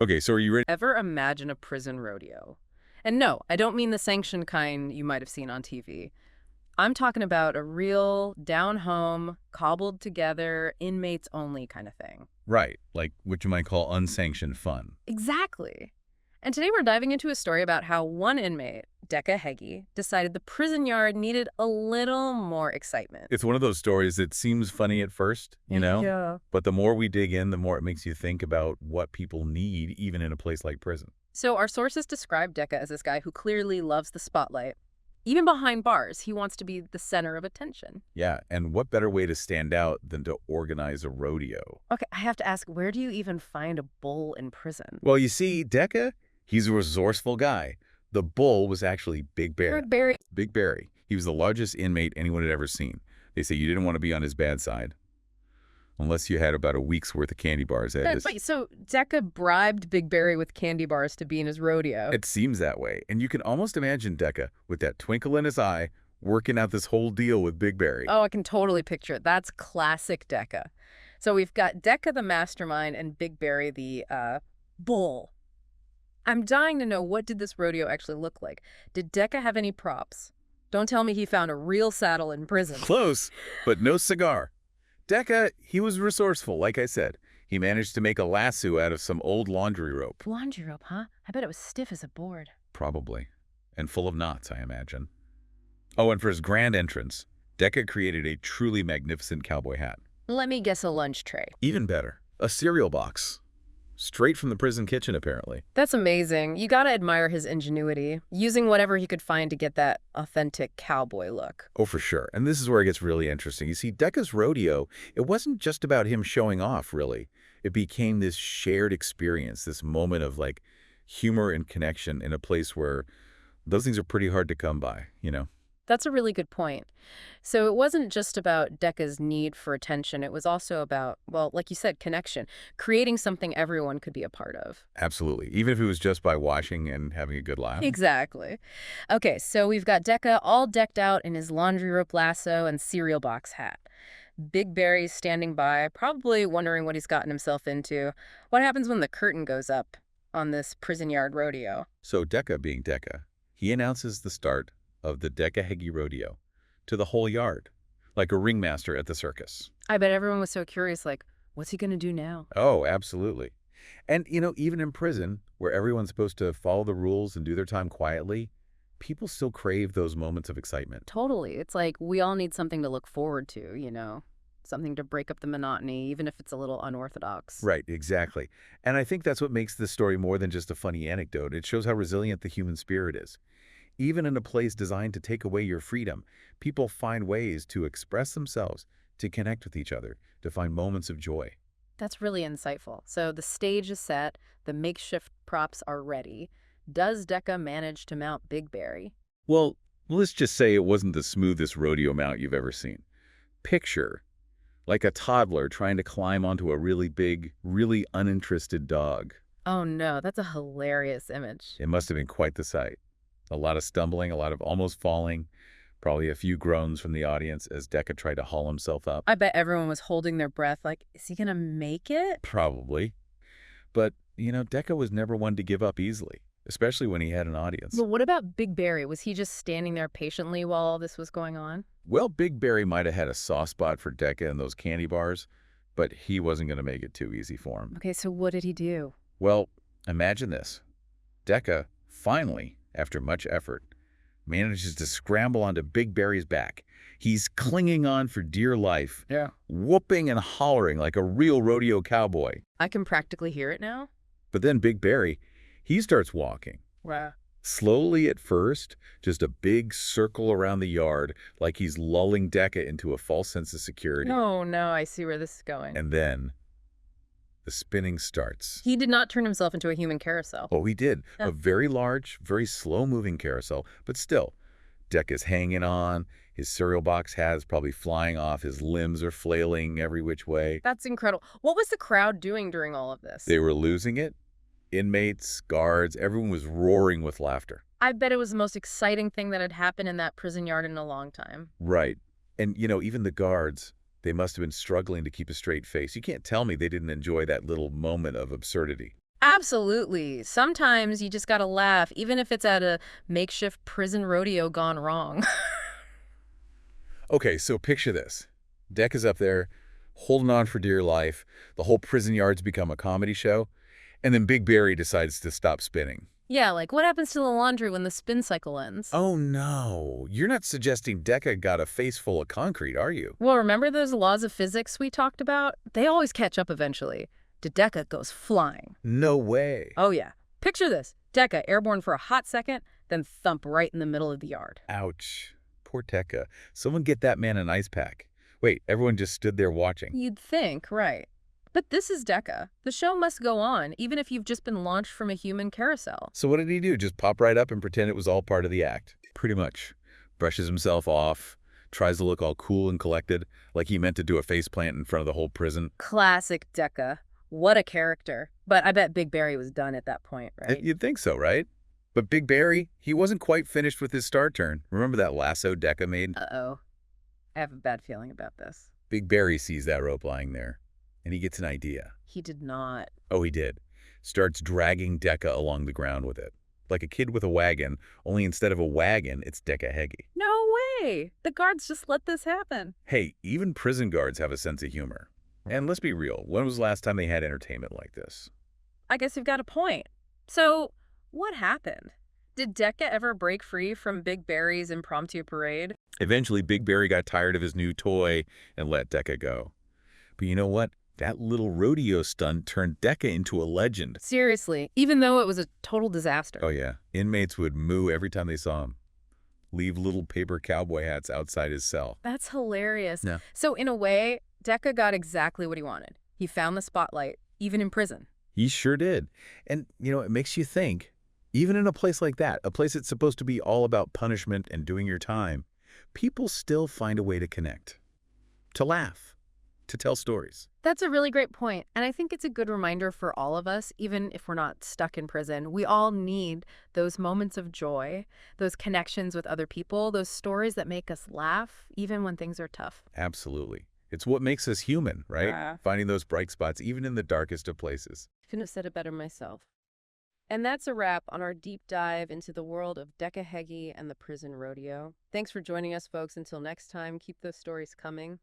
Okay, so are you ready? Ever imagine a prison rodeo? And no, I don't mean the sanctioned kind you might have seen on TV. I'm talking about a real, down-home, cobbled together, inmates only kind of thing. Right, like what you might call unsanctioned fun. Exactly. And today we're diving into a story about how one inmate, Decca Heggie, decided the prison yard needed a little more excitement. It's one of those stories that seems funny at first, you know? Yeah. But the more we dig in, the more it makes you think about what people need, even in a place like prison. So our sources describe Decca as this guy who clearly loves the spotlight. Even behind bars, he wants to be the center of attention. Yeah, and what better way to stand out than to organize a rodeo? Okay, I have to ask, where do you even find a bull in prison? Well, you see, Decca, he's a resourceful guy. The bull was actually Big Bear. Rick Barry. Big Barry. He was the largest inmate anyone had ever seen. They say you didn't want to be on his bad side. Unless you had about a week's worth of candy bars. Wait, so Decca bribed Big Barry with candy bars to be in his rodeo? It seems that way. And you can almost imagine Decca, with that twinkle in his eye, working out this whole deal with Big Barry. Oh, I can totally picture it. That's classic Decca. So we've got Decca the mastermind and Big Barry the bull. I'm dying to know, what did this rodeo actually look like? Did Decca have any props? Don't tell me he found a real saddle in prison. Close, but no cigar. Decca, he was resourceful, like I said. He managed to make a lasso out of some old laundry rope. Laundry rope, huh? I bet it was stiff as a board. Probably. And full of knots, I imagine. Oh, and for his grand entrance, Decca created a truly magnificent cowboy hat. Let me guess, a lunch tray. Even better, a cereal box. Straight from the prison kitchen, apparently. That's amazing. You gotta admire his ingenuity, using whatever he could find to get that authentic cowboy look. Oh, for sure. And this is where it gets really interesting. You see, Decca's rodeo, it wasn't just about him showing off, really. It became this shared experience, this moment of, like, humor and connection in a place where those things are pretty hard to come by, you know? That's a really good point. So it wasn't just about Decca's need for attention. It was also about, well, like you said, connection, creating something everyone could be a part of. Absolutely. Even if it was just by watching and having a good laugh. Exactly. Okay, so we've got Decca all decked out in his laundry rope lasso and cereal box hat. Big Barry's standing by, probably wondering what he's gotten himself into. What happens when the curtain goes up on this prison yard rodeo? So Decca being Decca, he announces the start of the Decca Heggie Rodeo to the whole yard, like a ringmaster at the circus. I bet everyone was so curious, like, what's he gonna do now? Oh, absolutely. And, you know, even in prison, where everyone's supposed to follow the rules and do their time quietly, people still crave those moments of excitement. Totally. It's like we all need something to look forward to, something to break up the monotony, even if it's a little unorthodox. Right, exactly. And I think that's what makes this story more than just a funny anecdote. It shows how resilient the human spirit is. Even in a place designed to take away your freedom, people find ways to express themselves, to connect with each other, to find moments of joy. That's really insightful. So the stage is set, the makeshift props are ready. Does Decca manage to mount Big Barry? Well, let's just say it wasn't the smoothest rodeo mount you've ever seen. Picture, like a toddler trying to climb onto a really big, really uninterested dog. Oh no, that's a hilarious image. It must have been quite the sight. A lot of stumbling, a lot of almost falling, probably a few groans from the audience as Decca tried to haul himself up. I bet everyone was holding their breath like, is he gonna make it? Probably. But, you know, Decca was never one to give up easily, especially when he had an audience. But what about Big Barry? Was he just standing there patiently while all this was going on? Well, Big Barry might have had a soft spot for Decca and those candy bars, but he wasn't going to make it too easy for him. Okay, so what did he do? Well, imagine this. Decca, finally, after much effort, manages to scramble onto Big Barry's back. He's clinging on for dear life, whooping and hollering like a real rodeo cowboy. I can practically hear it now. But then Big Barry, he starts walking. Wow. Slowly at first, just a big circle around the yard, like he's lulling Decca into a false sense of security. Oh no, I see where this is going. And then the spinning starts. He did not turn himself into a human carousel. Oh, he did. Yeah. A very large, very slow-moving carousel, but still, Decca's hanging on, his cereal box hat is probably flying off, his limbs are flailing every which way. That's incredible. What was the crowd doing during all of this? They were losing it. Inmates, guards, everyone was roaring with laughter. I bet it was the most exciting thing that had happened in that prison yard in a long time. Right. And, you know, even the guards, they must have been struggling to keep a straight face. You can't tell me they didn't enjoy that little moment of absurdity. Absolutely. Sometimes you just gotta laugh, even if it's at a makeshift prison rodeo gone wrong. Okay, so picture this. Deck is up there, holding on for dear life. The whole prison yard's become a comedy show. And then Big Barry decides to stop spinning. Yeah, like what happens to the laundry when the spin cycle ends? Oh no, you're not suggesting Decca got a face full of concrete, are you? Well, remember those laws of physics we talked about? They always catch up eventually. Decca goes flying. No way. Oh, yeah. Picture this. Decca airborne for a hot second, then thump right in the middle of the yard. Ouch. Poor Decca. Someone get that man an ice pack. Wait, everyone just stood there watching. You'd think, right. But this is Decca. The show must go on, even if you've just been launched from a human carousel. So what did he do? Just pop right up and pretend it was all part of the act? Pretty much. Brushes himself off, tries to look all cool and collected, like he meant to do a faceplant in front of the whole prison. Classic Decca. What a character. But I bet Big Barry was done at that point, right? You'd think so, right? But Big Barry, he wasn't quite finished with his star turn. Remember that lasso Decca made? Uh-oh. I have a bad feeling about this. Big Barry sees that rope lying there, and he gets an idea. He did not. Oh, he did. Starts dragging Decca along the ground with it. Like a kid with a wagon, only instead of a wagon, it's Decca-heggy. No way! The guards just let this happen. Hey, even prison guards have a sense of humor. And let's be real, when was the last time they had entertainment like this? I guess you've got a point. So, what happened? Did Decca ever break free from Big Barry's impromptu parade? Eventually, Big Barry got tired of his new toy and let Decca go. But you know what? That little rodeo stunt turned Decca into a legend. Seriously, even though it was a total disaster. Oh yeah, inmates would moo every time they saw him. Leave little paper cowboy hats outside his cell. That's hilarious. Yeah. So, in a way, Decca got exactly what he wanted. He found the spotlight, even in prison. He sure did. And, it makes you think, even in a place like that, a place that's supposed to be all about punishment and doing your time, people still find a way to connect, to laugh, to tell stories. That's a really great point, and I think it's a good reminder for all of us, even if we're not stuck in prison. We all need those moments of joy, those connections with other people, those stories that make us laugh, even when things are tough. Absolutely. It's what makes us human, right? Yeah. Finding those bright spots, even in the darkest of places. Couldn't have said it better myself. And that's a wrap on our deep dive into the world of Decca-heggy and the prison rodeo. Thanks for joining us, folks. Until next time, keep those stories coming.